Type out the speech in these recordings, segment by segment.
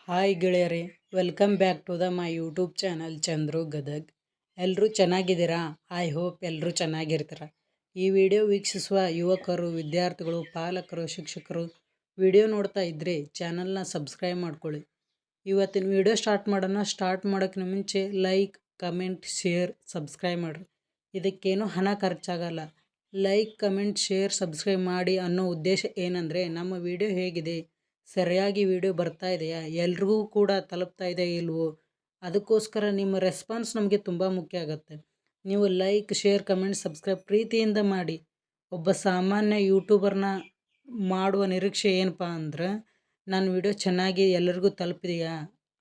Hi ಗೆಳೆಯರೇ, welcome back to my YouTube channel Chandru Gadag. ಎಲ್ಲರೂ ಚೆನ್ನಾಗಿದ್ದೀರಾ? ಐ ಹೋಪ್ ಎಲ್ಲರೂ ಚೆನ್ನಾಗಿರ್ತೀರ. ಈ ವಿಡಿಯೋ ವೀಕ್ಷಿಸುವ ಯುವಕರು, ವಿದ್ಯಾರ್ಥಿಗಳು, ಪಾಲಕರು, ಶಿಕ್ಷಕರು ವಿಡಿಯೋ ನೋಡ್ತಾ ಇದ್ದರೆ ಚಾನಲ್ನ ಸಬ್ಸ್ಕ್ರೈಬ್ ಮಾಡ್ಕೊಳ್ಳಿ. ಇವತ್ತಿನ ವಿಡಿಯೋ ಸ್ಟಾರ್ಟ್ ಮಾಡೋಣ. ಸ್ಟಾರ್ಟ್ ಮಾಡೋಕ್ಕಿಂತ ಮುಂಚೆ ಲೈಕ್, ಕಮೆಂಟ್, ಶೇರ್, ಸಬ್ಸ್ಕ್ರೈಬ್ ಮಾಡಿರಿ. ಇದಕ್ಕೇನು ಹಣ ಖರ್ಚಾಗಲ್ಲ. ಲೈಕ್, ಕಮೆಂಟ್, ಶೇರ್, ಸಬ್ಸ್ಕ್ರೈಬ್ ಮಾಡಿ ಅನ್ನೋ ಉದ್ದೇಶ ಏನಂದರೆ, ನಮ್ಮ ವಿಡಿಯೋ ಹೇಗಿದೆ, ಸರಿಯಾಗಿ ವಿಡಿಯೋ ಬರ್ತಾ ಇದೆಯಾ, ಎಲ್ರಿಗೂ ಕೂಡ ತಲುಪ್ತಾ ಇದೆ ಇಲ್ವೋ, ಅದಕ್ಕೋಸ್ಕರ ನಿಮ್ಮ ರೆಸ್ಪಾನ್ಸ್ ನಮಗೆ ತುಂಬ ಮುಖ್ಯ ಆಗುತ್ತೆ. ನೀವು ಲೈಕ್, ಶೇರ್, ಕಮೆಂಟ್, ಸಬ್ಸ್ಕ್ರೈಬ್ ಪ್ರೀತಿಯಿಂದ ಮಾಡಿ. ಒಬ್ಬ ಸಾಮಾನ್ಯ ಯೂಟ್ಯೂಬರ್ನ ಮಾಡುವ ನಿರೀಕ್ಷೆ ಏನಪ್ಪ ಅಂದ್ರೆ, ನನ್ನ ವಿಡಿಯೋ ಚೆನ್ನಾಗಿ ಎಲ್ಲರಿಗೂ ತಲುಪಿದೆಯಾ,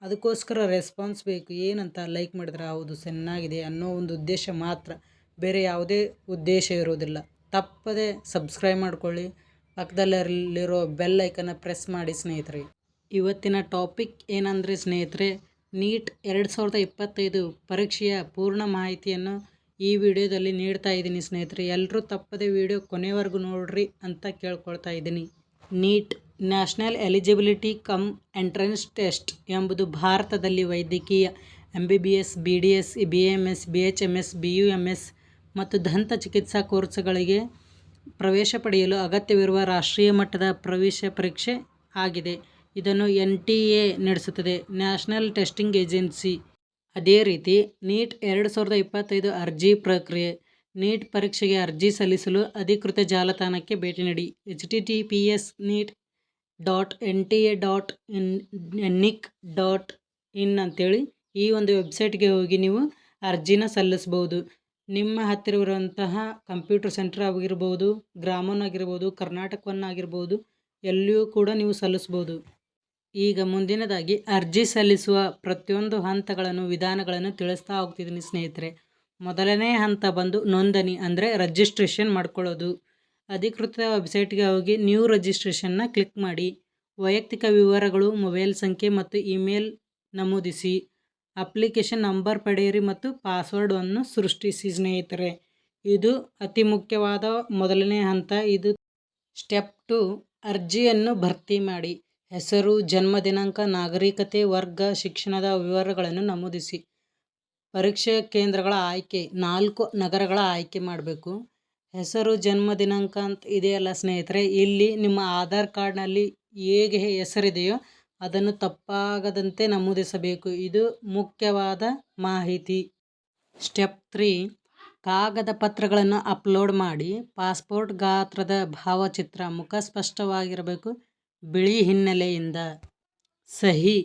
ಅದಕ್ಕೋಸ್ಕರ ರೆಸ್ಪಾನ್ಸ್ ಬೇಕು. ಏನಂತ ಲೈಕ್ ಮಾಡಿದ್ರೆ ಹೌದು ಚೆನ್ನಾಗಿದೆ ಅನ್ನೋ ಒಂದು ಉದ್ದೇಶ ಮಾತ್ರ, ಬೇರೆ ಯಾವುದೇ ಉದ್ದೇಶ ಇರೋದಿಲ್ಲ. ತಪ್ಪದೆ ಸಬ್ಸ್ಕ್ರೈಬ್ ಮಾಡ್ಕೊಳ್ಳಿ, ಪಕ್ಕದಲ್ಲಿರೋ ಬೆಲ್ ಐಕನ್ನ ಪ್ರೆಸ್ ಮಾಡಿ ಸ್ನೇಹಿತರೆ. ಇವತ್ತಿನ ಟಾಪಿಕ್ ಏನಂದರೆ ಸ್ನೇಹಿತರೆ, ನೀಟ್ 2025 ಪರೀಕ್ಷೆಯ ಪೂರ್ಣ ಮಾಹಿತಿಯನ್ನು ಈ ವಿಡಿಯೋದಲ್ಲಿ ನೀಡ್ತಾ ಇದ್ದೀನಿ ಸ್ನೇಹಿತರೆ. ಎಲ್ಲರೂ ತಪ್ಪದೆ ವಿಡಿಯೋ ಕೊನೆವರೆಗೂ ನೋಡ್ರಿ ಅಂತ ಕೇಳ್ಕೊಳ್ತಾ ಇದ್ದೀನಿ. NEET national eligibility cum entrance test ಎಂಬುದು ಭಾರತದಲ್ಲಿ ವೈದ್ಯಕೀಯ MBBS, BDS, BAMS, BHMS, BUMS ಮತ್ತು ದಂತ ಚಿಕಿತ್ಸಾ ಕೋರ್ಸ್ಗಳಿಗೆ ಪ್ರವೇಶ ಪಡೆಯಲು ಅಗತ್ಯವಿರುವ ರಾಷ್ಟ್ರೀಯ ಮಟ್ಟದ ಪ್ರವೇಶ ಪರೀಕ್ಷೆ ಆಗಿದೆ. ಇದನ್ನು NTA ನಡೆಸುತ್ತದೆ, ನ್ಯಾಷನಲ್ ಟೆಸ್ಟಿಂಗ್ ಏಜೆನ್ಸಿ. ಅದೇ ರೀತಿ ನೀಟ್ 2025 ಅರ್ಜಿ ಪ್ರಕ್ರಿಯೆ. ನೀಟ್ ಪರೀಕ್ಷೆಗೆ ಅರ್ಜಿ ಸಲ್ಲಿಸಲು ಅಧಿಕೃತ ಜಾಲತಾಣಕ್ಕೆ ಭೇಟಿ ನೀಡಿ. https://neet.nta.nic.in ಅಂತೇಳಿ ಈ ಒಂದು ವೆಬ್ಸೈಟ್ಗೆ ಹೋಗಿ ನೀವು ಅರ್ಜಿನ ಸಲ್ಲಿಸ್ಬೋದು. ನಿಮ್ಮ ಹತ್ತಿರವಿರುವಂತಹ ಕಂಪ್ಯೂಟರ್ ಸೆಂಟರ್ ಆಗಿರ್ಬೋದು, ಗ್ರಾಮನ್ ಆಗಿರ್ಬೋದು, ಕರ್ನಾಟಕವನ್ನಾಗಿರ್ಬೋದು, ಎಲ್ಲಿಯೂ ಕೂಡ ನೀವು ಸಲ್ಲಿಸ್ಬೋದು. ಈಗ ಮುಂದಿನದಾಗಿ ಅರ್ಜಿ ಸಲ್ಲಿಸುವ ಪ್ರತಿಯೊಂದು ಹಂತಗಳನ್ನು, ವಿಧಾನಗಳನ್ನು ತಿಳಿಸ್ತಾ ಹೋಗ್ತಿದ್ದೀನಿ ಸ್ನೇಹಿತರೆ. ಮೊದಲನೇ ಹಂತ ಬಂದು ನೋಂದಣಿ, ಅಂದರೆ ರಿಜಿಸ್ಟ್ರೇಷನ್ ಮಾಡ್ಕೊಳ್ಳೋದು. ಅಧಿಕೃತ ವೆಬ್ಸೈಟ್ಗೆ ಹೋಗಿ ನ್ಯೂ ರಿಜಿಸ್ಟ್ರೇಷನ್ನ ಕ್ಲಿಕ್ ಮಾಡಿ. ವೈಯಕ್ತಿಕ ವಿವರಗಳು, ಮೊಬೈಲ್ ಸಂಖ್ಯೆ ಮತ್ತು ಇಮೇಲ್ ನಮೂದಿಸಿ. ಅಪ್ಲಿಕೇಶನ್ ನಂಬರ್ ಪಡೆಯಿರಿ ಮತ್ತು ಪಾಸ್ವರ್ಡನ್ನು ಸೃಷ್ಟಿಸಿ ಸ್ನೇಹಿತರೆ. ಇದು ಅತಿ ಮುಖ್ಯವಾದ ಮೊದಲನೇ ಹಂತ. ಇದು ಸ್ಟೆಪ್ 2. ಅರ್ಜಿಯನ್ನು ಭರ್ತಿ ಮಾಡಿ. ಹೆಸರು, ಜನ್ಮ ದಿನಾಂಕ, ನಾಗರಿಕತೆ, ವರ್ಗ, ಶಿಕ್ಷಣದ ವಿವರಗಳನ್ನು ನಮೂದಿಸಿ. ಪರೀಕ್ಷಾ ಕೇಂದ್ರಗಳ ಆಯ್ಕೆ 4 ನಗರಗಳ ಆಯ್ಕೆ ಮಾಡಬೇಕು. ಹೆಸರು, ಜನ್ಮ ದಿನಾಂಕ ಅಂತ ಇದೆಯಲ್ಲ ಸ್ನೇಹಿತರೆ, ಇಲ್ಲಿ ನಿಮ್ಮ ಆಧಾರ್ ಕಾರ್ಡ್ನಲ್ಲಿ ಹೇಗೆ ಹೆಸರಿದೆಯೋ ಅದನ್ನು ತಪ್ಪಾಗದಂತೆ ನಮೂದಿಸಬೇಕು. ಇದು ಮುಖ್ಯವಾದ ಮಾಹಿತಿ. ಸ್ಟೆಪ್ 3. ಕಾಗದ ಪತ್ರಗಳನ್ನು ಅಪ್ಲೋಡ್ ಮಾಡಿ. ಪಾಸ್ಪೋರ್ಟ್ ಗಾತ್ರದ ಭಾವಚಿತ್ರ, ಮುಖ ಸ್ಪಷ್ಟವಾಗಿರಬೇಕು, ಬಿಳಿ ಹಿನ್ನೆಲೆಯಿಂದ. ಸಹಿ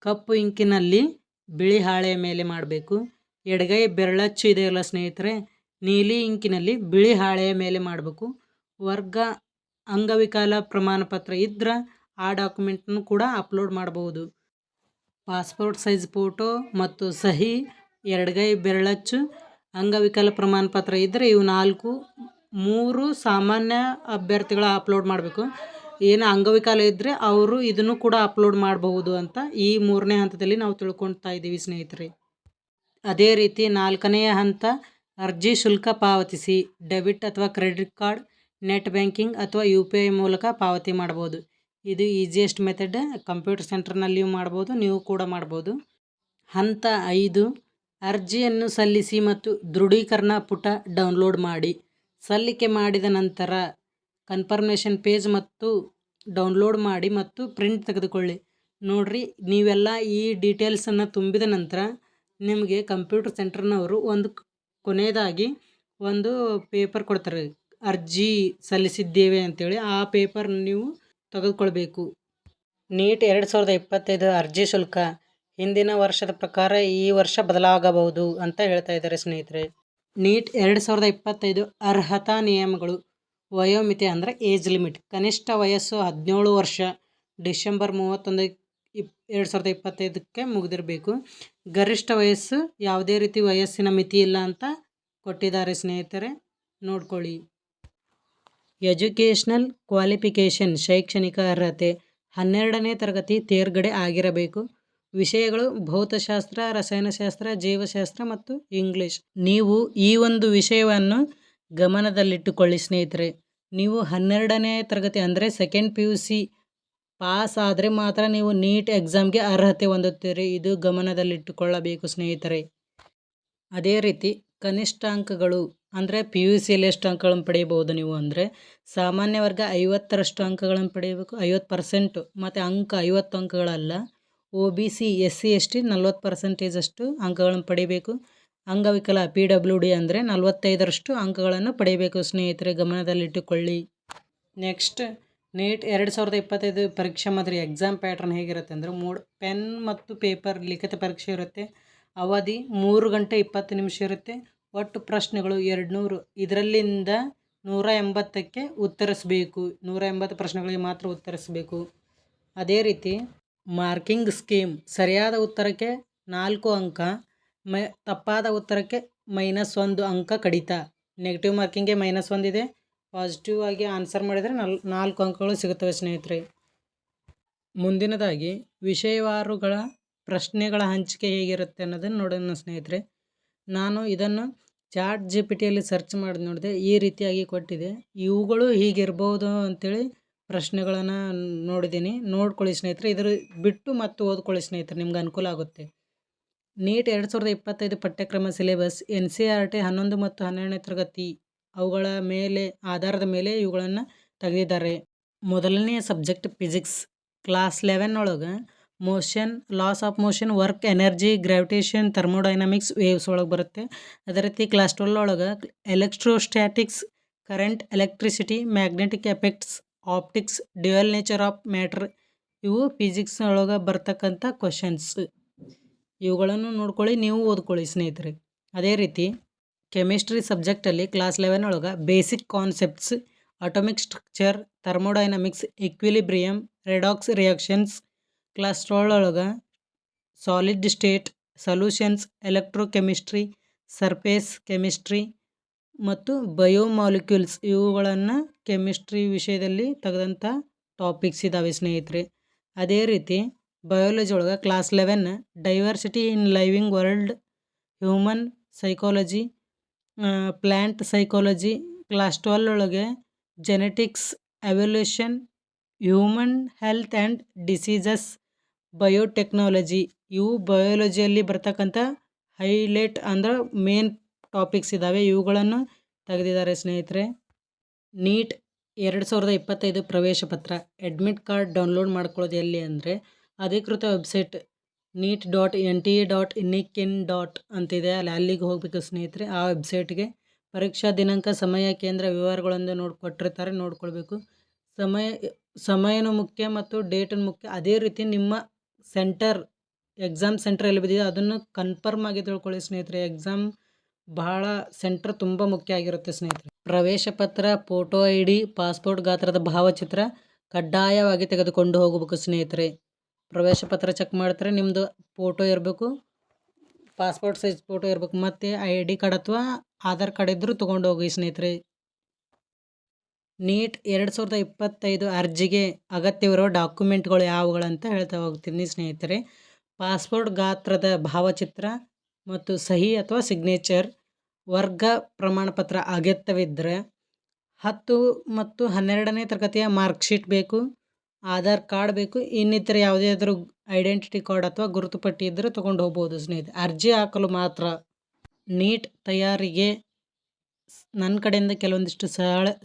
ಕಪ್ಪು ಇಂಕಿನಲ್ಲಿ ಬಿಳಿ ಹಾಳೆಯ ಮೇಲೆ ಮಾಡಬೇಕು. ಎಡಗೈ ಬೆರಳಚ್ಚು ಇದೆಯಲ್ಲ ಸ್ನೇಹಿತರೆ, ನೀಲಿ ಇಂಕಿನಲ್ಲಿ ಬಿಳಿ ಹಾಳೆಯ ಮೇಲೆ ಮಾಡಬೇಕು. ವರ್ಗ ಅಂಗವಿಕಲ ಪ್ರಮಾಣ ಪತ್ರ ಇದ್ರೆ ಆ ಡಾಕ್ಯುಮೆಂಟನ್ನು ಕೂಡ ಅಪ್ಲೋಡ್ ಮಾಡಬಹುದು. ಪಾಸ್ಪೋರ್ಟ್ ಸೈಜ್ ಫೋಟೋ ಮತ್ತು ಸಹಿ, ಎಡಗೈ ಬೆರಳಚ್ಚು, ಅಂಗವಿಕಲ ಪ್ರಮಾಣ ಪತ್ರ ಇದ್ದರೆ ಇವು 3 ಸಾಮಾನ್ಯ ಅಭ್ಯರ್ಥಿಗಳ ಅಪ್ಲೋಡ್ ಮಾಡಬೇಕು. ಏನು ಅಂಗವಿಕಲ ಇದ್ದರೆ ಅವರು ಇದನ್ನು ಕೂಡ ಅಪ್ಲೋಡ್ ಮಾಡಬಹುದು ಅಂತ ಈ 3ನೇ ಹಂತದಲ್ಲಿ ನಾವು ತಿಳ್ಕೊಳ್ತಾ ಇದ್ದೀವಿ ಸ್ನೇಹಿತರೆ. ಅದೇ ರೀತಿ 4ನೆಯ ಹಂತ ಅರ್ಜಿ ಶುಲ್ಕ ಪಾವತಿಸಿ. ಡೆಬಿಟ್ ಅಥವಾ ಕ್ರೆಡಿಟ್ ಕಾರ್ಡ್, ನೆಟ್ ಬ್ಯಾಂಕಿಂಗ್ ಅಥವಾ UPI ಮೂಲಕ ಪಾವತಿ ಮಾಡಬಹುದು. ಇದು ಈಸಿಯೆಸ್ಟ್ ಮೆಥಡ್. ಕಂಪ್ಯೂಟರ್ ಸೆಂಟರ್ನಲ್ಲಿಯೂ ಮಾಡ್ಬೋದು, ನೀವು ಕೂಡ ಮಾಡ್ಬೋದು. ಹಂತ 5. ಅರ್ಜಿಯನ್ನು ಸಲ್ಲಿಸಿ ಮತ್ತು ದೃಢೀಕರಣ ಪುಟ ಡೌನ್ಲೋಡ್ ಮಾಡಿ. ಸಲ್ಲಿಕೆ ಮಾಡಿದ ನಂತರ ಕನ್ಫರ್ಮೇಷನ್ ಪೇಜ್ ಮತ್ತು ಡೌನ್ಲೋಡ್ ಮಾಡಿ ಮತ್ತು ಪ್ರಿಂಟ್ ತೆಗೆದುಕೊಳ್ಳಿ. ನೋಡ್ರಿ, ನೀವೆಲ್ಲ ಈ ಡೀಟೇಲ್ಸನ್ನು ತುಂಬಿದ ನಂತರ ನಿಮಗೆ ಕಂಪ್ಯೂಟರ್ ಸೆಂಟರ್ನವರು ಕೊನೆಯದಾಗಿ ಒಂದು ಪೇಪರ್ ಕೊಡ್ತಾರೆ, ಅರ್ಜಿ ಸಲ್ಲಿಸಿದ್ದೇವೆ ಅಂತೇಳಿ. ಆ ಪೇಪರ್ ನೀವು ತೆಗೆದುಕೊಳ್ಬೇಕು. ನೀಟ್ 2025 ಅರ್ಜಿ ಶುಲ್ಕ ಹಿಂದಿನ ವರ್ಷದ ಪ್ರಕಾರ ಈ ವರ್ಷ ಬದಲಾಗಬಹುದು ಅಂತ ಹೇಳ್ತಾ ಇದ್ದಾರೆ ಸ್ನೇಹಿತರೆ. ನೀಟ್ 2025 ಅರ್ಹತಾ ನಿಯಮಗಳು. ವಯೋಮಿತಿ ಅಂದರೆ ಏಜ್ ಲಿಮಿಟ್. ಕನಿಷ್ಠ ವಯಸ್ಸು 17 ವರ್ಷ. ಡಿಸೆಂಬರ್ 31, 2025ಕ್ಕೆ ಮುಗಿದಿರಬೇಕು. ಗರಿಷ್ಠ ವಯಸ್ಸು ಯಾವುದೇ ರೀತಿ ವಯಸ್ಸಿನ ಮಿತಿ ಇಲ್ಲ ಅಂತ ಕೊಟ್ಟಿದ್ದಾರೆ ಸ್ನೇಹಿತರೆ, ನೋಡ್ಕೊಳ್ಳಿ. ಎಜುಕೇಷನಲ್ ಕ್ವಾಲಿಫಿಕೇಷನ್, ಶೈಕ್ಷಣಿಕ ಅರ್ಹತೆ 12ನೇ ತರಗತಿ ತೇರ್ಗಡೆ ಆಗಿರಬೇಕು. ವಿಷಯಗಳು ಭೌತಶಾಸ್ತ್ರ, ರಸಾಯನಶಾಸ್ತ್ರ, ಜೀವಶಾಸ್ತ್ರ ಮತ್ತು ಇಂಗ್ಲಿಷ್. ನೀವು ಈ ಒಂದು ವಿಷಯವನ್ನು ಗಮನದಲ್ಲಿಟ್ಟುಕೊಳ್ಳಿ ಸ್ನೇಹಿತರೆ. ನೀವು 12ನೇ ತರಗತಿ ಅಂದರೆ ಸೆಕೆಂಡ್ PUC ಪಾಸ್ ಆದರೆ ಮಾತ್ರ ನೀವು ನೀಟ್ ಎಕ್ಸಾಮ್ಗೆ ಅರ್ಹತೆ ಹೊಂದುತ್ತೀರಿ. ಇದು ಗಮನದಲ್ಲಿಟ್ಟುಕೊಳ್ಳಬೇಕು ಸ್ನೇಹಿತರೆ. ಅದೇ ರೀತಿ ಕನಿಷ್ಠ ಅಂಕಗಳು ಅಂದರೆ ಪಿ ಯು ಸಿಯಲ್ಲಿ ಎಷ್ಟು ಅಂಕಗಳನ್ನು ಪಡೆಯಬಹುದು ನೀವು ಅಂದರೆ ಸಾಮಾನ್ಯ ವರ್ಗ 50ರಷ್ಟು ಅಂಕಗಳನ್ನು ಪಡೆಯಬೇಕು, 50%. ಮತ್ತು ಅಂಕ 50 ಅಂಕಗಳಲ್ಲ. OBC SC ST 40% ಅಷ್ಟು ಅಂಕಗಳನ್ನು ಪಡೆಯಬೇಕು. ಅಂಗವಿಕಲ PWD ಅಂದರೆ 45ರಷ್ಟು ಅಂಕಗಳನ್ನು ಪಡೆಯಬೇಕು ಸ್ನೇಹಿತರೆ, ಗಮನದಲ್ಲಿಟ್ಟುಕೊಳ್ಳಿ. ನೆಕ್ಸ್ಟ್ ನೀಟ್ 2025 ಪರೀಕ್ಷಾ ಮಾದರಿ ಎಕ್ಸಾಮ್ ಪ್ಯಾಟ್ರನ್ ಹೇಗಿರುತ್ತೆ ಅಂದರೆ ಪೆನ್ ಮತ್ತು ಪೇಪರ್ ಲಿಖಿತ ಪರೀಕ್ಷೆ ಇರುತ್ತೆ. ಅವಧಿ 3 ಗಂಟೆ 20 ನಿಮಿಷ ಇರುತ್ತೆ. ಒಟ್ಟು ಪ್ರಶ್ನೆಗಳು 200. ಇದರಲ್ಲಿಂದ 180ಕ್ಕೆ ಉತ್ತರಿಸಬೇಕು. 180 ಪ್ರಶ್ನೆಗಳಿಗೆ ಮಾತ್ರ ಉತ್ತರಿಸಬೇಕು. ಅದೇ ರೀತಿ ಮಾರ್ಕಿಂಗ್ ಸ್ಕೀಮ್ ಸರಿಯಾದ ಉತ್ತರಕ್ಕೆ 4 ಅಂಕ, ತಪ್ಪಾದ ಉತ್ತರಕ್ಕೆ -1 ಅಂಕ ಕಡಿತ. ನೆಗೆಟಿವ್ ಮಾರ್ಕಿಂಗ್ಗೆ -1 ಇದೆ. ಪಾಸಿಟಿವ್ ಆಗಿ ಆನ್ಸರ್ ಮಾಡಿದರೆ 4 ಅಂಕಗಳು ಸಿಗುತ್ತವೆ ಸ್ನೇಹಿತರೆ. ಮುಂದಿನದಾಗಿ ವಿಷಯವಾರುಗಳ ಪ್ರಶ್ನೆಗಳ ಹಂಚಿಕೆ ಹೇಗಿರುತ್ತೆ ಅನ್ನೋದನ್ನು ನೋಡೋಣ ಸ್ನೇಹಿತರೆ. ನಾನು ಇದನ್ನು ChatGPTಯಲ್ಲಿ ಸರ್ಚ್ ಮಾಡಿ ನೋಡಿದೆ. ಈ ರೀತಿಯಾಗಿ ಕೊಟ್ಟಿದೆ. ಇವುಗಳು ಹೀಗಿರ್ಬೋದು ಅಂಥೇಳಿ ಪ್ರಶ್ನೆಗಳನ್ನು ನೋಡಿದ್ದೀನಿ. ನೋಡ್ಕೊಳ್ಳಿ ಸ್ನೇಹಿತರೆ. ಇದರ ಬಿಟ್ಟು ಮತ್ತು ಓದ್ಕೊಳ್ಳಿ ಸ್ನೇಹಿತರೆ, ನಿಮ್ಗೆ ಅನುಕೂಲ ಆಗುತ್ತೆ. ನೀಟ್ 2025 ಪಠ್ಯಕ್ರಮ ಸಿಲೆಬಸ್ NCERT 11 ಮತ್ತು 12ನೇ ತರಗತಿ ಅವುಗಳ ಮೇಲೆ ಆಧಾರದ ಮೇಲೆ ಇವುಗಳನ್ನು ತೆಗೆದಿದ್ದಾರೆ. ಮೊದಲನೆಯ ಸಬ್ಜೆಕ್ಟ್ ಫಿಸಿಕ್ಸ್. ಕ್ಲಾಸ್ 11 ಒಳಗೆ motion, loss of motion, work, energy, gravitation, thermodynamics, waves ಒಳಗೆ ಬರುತ್ತೆ. ಅದೇ ರೀತಿ ಕ್ಲಾಸ್ 12 ಒಳಗೆ electrostatics, current, electricity, magnetic effects, optics, dual nature of matter, ಇವು ಫಿಸಿಕ್ಸ್ ಒಳಗೆ ಬರ್ತಕ್ಕಂಥ ಕ್ವಶನ್ಸ್. ಇವುಗಳನ್ನು ನೋಡ್ಕೊಳ್ಳಿ, ನೀವು ಓದ್ಕೊಳ್ಳಿ ಸ್ನೇಹಿತರೆ. ಅದೇ ರೀತಿ ಕೆಮಿಸ್ಟ್ರಿ ಸಬ್ಜೆಕ್ಟಲ್ಲಿ ಕ್ಲಾಸ್ 11 ಒಳಗೆ basic concepts, atomic structure, thermodynamics, equilibrium, redox reactions. Class 12 ಒಳಗೆ solid state solutions, electrochemistry, surface chemistry ಮತ್ತು ಬಯೋಮಾಲಿಕ್ಯೂಲ್ಸ್ ಇವುಗಳನ್ನು ಕೆಮಿಸ್ಟ್ರಿ ವಿಷಯದಲ್ಲಿ ತೆಗೆದಂಥ ಟಾಪಿಕ್ಸ್ ಇದ್ದಾವೆ ಸ್ನೇಹಿತರೆ. ಅದೇ ರೀತಿ ಬಯೋಲಜಿ ಒಳಗೆ ಕ್ಲಾಸ್ 11 ಡೈವರ್ಸಿಟಿ ಇನ್ living world, human psychology, plant psychology. Class 12 ಒಳಗೆ genetics, evolution, human health and diseases, biotechnology. ಇವು ಬಯೋಲಜಿಯಲ್ಲಿ ಬರ್ತಕ್ಕಂಥ ಹೈಲೈಟ್ ಅಂದ್ರೆ ಮೇನ್ ಟಾಪಿಕ್ಸ್ ಇದ್ದಾವೆ. ಇವುಗಳನ್ನು ತೆಗೆದಿದ್ದಾರೆ ಸ್ನೇಹಿತರೆ. ನೀಟ್ 2025 ಪ್ರವೇಶ ಪತ್ರ ಅಡ್ಮಿಟ್ ಕಾರ್ಡ್ ಡೌನ್ಲೋಡ್ ಮಾಡ್ಕೊಳ್ಳೋದು ಎಲ್ಲಿ ಅಂದರೆ ಅಧಿಕೃತ ವೆಬ್ಸೈಟ್ neet.nta.in ಅಂತಿದೆ. ಅಲ್ಲಿಗೆ ಹೋಗಬೇಕು ಸ್ನೇಹಿತರೆ. ಆ ವೆಬ್ಸೈಟ್ಗೆ ಪರೀಕ್ಷಾ ದಿನಾಂಕ, ಸಮಯ, ಕೇಂದ್ರ ವಿವರಗಳನ್ನು ಕೊಟ್ಟಿರ್ತಾರೆ, ನೋಡ್ಕೊಳ್ಬೇಕು. ಸಮಯನೂ ಮುಖ್ಯ ಮತ್ತು ಡೇಟನ್ನು ಮುಖ್ಯ. ಅದೇ ರೀತಿ ನಿಮ್ಮ ಸೆಂಟರ್, ಎಕ್ಸಾಮ್ ಸೆಂಟರ್ ಎಲ್ಲಿ ಬಿದ್ದಿದೆ ಅದನ್ನು ಕನ್ಫರ್ಮ್ ಆಗಿ ತಿಳ್ಕೊಳ್ಳಿ ಸ್ನೇಹಿತರೆ. ಎಕ್ಸಾಮ್ ಬಹಳ ಸೆಂಟರ್ ತುಂಬ ಮುಖ್ಯ ಆಗಿರುತ್ತೆ ಸ್ನೇಹಿತರೆ. ಪ್ರವೇಶ ಪತ್ರ, ಫೋಟೋ ID, ಪಾಸ್ಪೋರ್ಟ್ ಗಾತ್ರದ ಭಾವಚಿತ್ರ ಕಡ್ಡಾಯವಾಗಿ ತೆಗೆದುಕೊಂಡು ಹೋಗಬೇಕು ಸ್ನೇಹಿತರೆ. ಪ್ರವೇಶ ಪತ್ರ ಚೆಕ್ ಮಾಡ್ತಾರೆ, ನಿಮ್ಮದು ಫೋಟೋ ಇರಬೇಕು, ಪಾಸ್ಪೋರ್ಟ್ ಸೈಜ್ ಫೋಟೋ ಇರಬೇಕು, ಮತ್ತು ID ಕಾರ್ಡ್ ಅಥವಾ ಆಧಾರ್ ಕಾರ್ಡ್ ಇದ್ದರೂ ತೊಗೊಂಡು ಹೋಗಿ ಸ್ನೇಹಿತರೆ. ನೀಟ್ 2025 ಅರ್ಜಿಗೆ ಅಗತ್ಯವಿರುವ ಡಾಕ್ಯುಮೆಂಟ್ಗಳು ಯಾವುಗಳಂತ ಹೇಳ್ತಾ ಹೋಗ್ತೀನಿ ಸ್ನೇಹಿತರೆ. ಪಾಸ್ಪೋರ್ಟ್ ಗಾತ್ರದ ಭಾವಚಿತ್ರ ಮತ್ತು ಸಹಿ ಅಥವಾ ಸಿಗ್ನೇಚರ್, ವರ್ಗ ಪ್ರಮಾಣಪತ್ರ ಅಗತ್ಯವಿದ್ದರೆ, 10 ಮತ್ತು 12ನೇ ತರಗತಿಯ ಮಾರ್ಕ್ಶೀಟ್ ಬೇಕು, ಆಧಾರ್ ಕಾರ್ಡ್ ಬೇಕು, ಇನ್ನಿತರ ಯಾವುದೇ ಆದರೂ ಐಡೆಂಟಿಟಿ ಕಾರ್ಡ್ ಅಥವಾ ಗುರುತು ಪಟ್ಟಿ ಇದ್ದರೆ ತೊಗೊಂಡು ಹೋಗ್ಬೋದು ಸ್ನೇಹಿತರೆ. ಅರ್ಜಿ ಹಾಕಲು ಮಾತ್ರ. ನೀಟ್ ತಯಾರಿಗೆ ನನ್ನ ಕಡೆಯಿಂದ ಕೆಲವೊಂದಿಷ್ಟು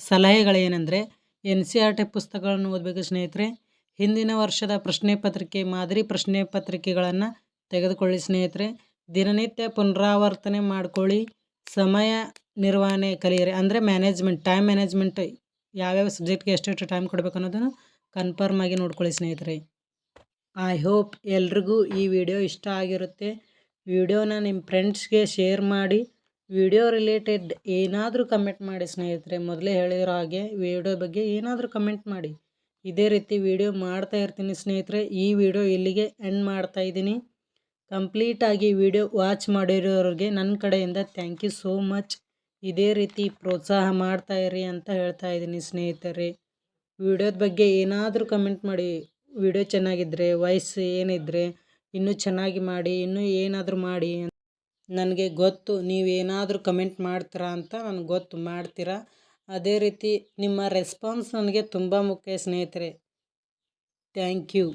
ಸಲಹೆಗಳೇನೆಂದರೆ NCERT ಪುಸ್ತಕಗಳನ್ನು ಓದಬೇಕು ಸ್ನೇಹಿತರೆ. ಹಿಂದಿನ ವರ್ಷದ ಪ್ರಶ್ನೆ ಪತ್ರಿಕೆ, ಮಾದರಿ ಪ್ರಶ್ನೆ ಪತ್ರಿಕೆಗಳನ್ನು ತೆಗೆದುಕೊಳ್ಳಿ ಸ್ನೇಹಿತರೆ. ದಿನನಿತ್ಯ ಪುನರಾವರ್ತನೆ ಮಾಡ್ಕೊಳ್ಳಿ. ಸಮಯ ನಿರ್ವಹಣೆ ಕಲಿಯಿರಿ, ಅಂದರೆ ಮ್ಯಾನೇಜ್ಮೆಂಟ್, ಟೈಮ್ ಮ್ಯಾನೇಜ್ಮೆಂಟ್, ಯಾವ್ಯಾವ ಸಬ್ಜೆಕ್ಟ್ಗೆ ಎಷ್ಟೆಷ್ಟು ಟೈಮ್ ಕೊಡಬೇಕು ಅನ್ನೋದನ್ನು ಕನ್ಫರ್ಮ್ ಆಗಿ ನೋಡ್ಕೊಳ್ಳಿ ಸ್ನೇಹಿತರೆ. ಐ ಹೋಪ್ ಎಲ್ರಿಗೂ ಈ ವಿಡಿಯೋ ಇಷ್ಟ ಆಗಿರುತ್ತೆ. ವಿಡಿಯೋನ ನಿಮ್ಮ ಫ್ರೆಂಡ್ಸ್ಗೆ ಶೇರ್ ಮಾಡಿ. ವಿಡಿಯೋ ರಿಲೇಟೆಡ್ ಏನಾದರೂ ಕಮೆಂಟ್ ಮಾಡಿ ಸ್ನೇಹಿತರೆ. ಮೊದಲೇ ಹೇಳಿರೋ ಹಾಗೆ ವಿಡಿಯೋ ಬಗ್ಗೆ ಏನಾದರೂ ಕಮೆಂಟ್ ಮಾಡಿ. ಇದೇ ರೀತಿ ವಿಡಿಯೋ ಮಾಡ್ತಾ ಇರ್ತೀನಿ ಸ್ನೇಹಿತರೆ. ಈ ವಿಡಿಯೋ ಇಲ್ಲಿಗೆ ಎಂಡ್ ಮಾಡ್ತಾ ಇದ್ದೀನಿ. ಕಂಪ್ಲೀಟಾಗಿ ವಿಡಿಯೋ ವಾಚ್ ಮಾಡಿರೋರಿಗೆ ನನ್ನ ಕಡೆಯಿಂದ ಥ್ಯಾಂಕ್ ಯು ಸೋ ಮಚ್. ಇದೇ ರೀತಿ ಪ್ರೋತ್ಸಾಹ ಮಾಡ್ತಾ ಇರಿ ಅಂತ ಹೇಳ್ತಾ ಇದ್ದೀನಿ ಸ್ನೇಹಿತರೆ. ವಿಡಿಯೋದ ಬಗ್ಗೆ ಏನಾದರೂ ಕಮೆಂಟ್ ಮಾಡಿ. ವಿಡಿಯೋ ಚೆನ್ನಾಗಿದ್ದರೆ, ವಾಯ್ಸ್ ಏನಿದ್ದರೆ ಇನ್ನೂ ಚೆನ್ನಾಗಿ ಮಾಡಿ, ಇನ್ನೂ ಏನಾದರೂ ಮಾಡಿ. ನನಗೆ ಗೊತ್ತು ನೀವೇನಾದರೂ ಕಮೆಂಟ್ ಮಾಡ್ತೀರಾ ಅಂತ ನನಗೆ ಗೊತ್ತು, ಮಾಡ್ತೀರಾ. ಅದೇ ರೀತಿ ನಿಮ್ಮ ರೆಸ್ಪಾನ್ಸ್ ನನಗೆ ತುಂಬ ಮುಖ್ಯ ಸ್ನೇಹಿತರೆ. Thank you.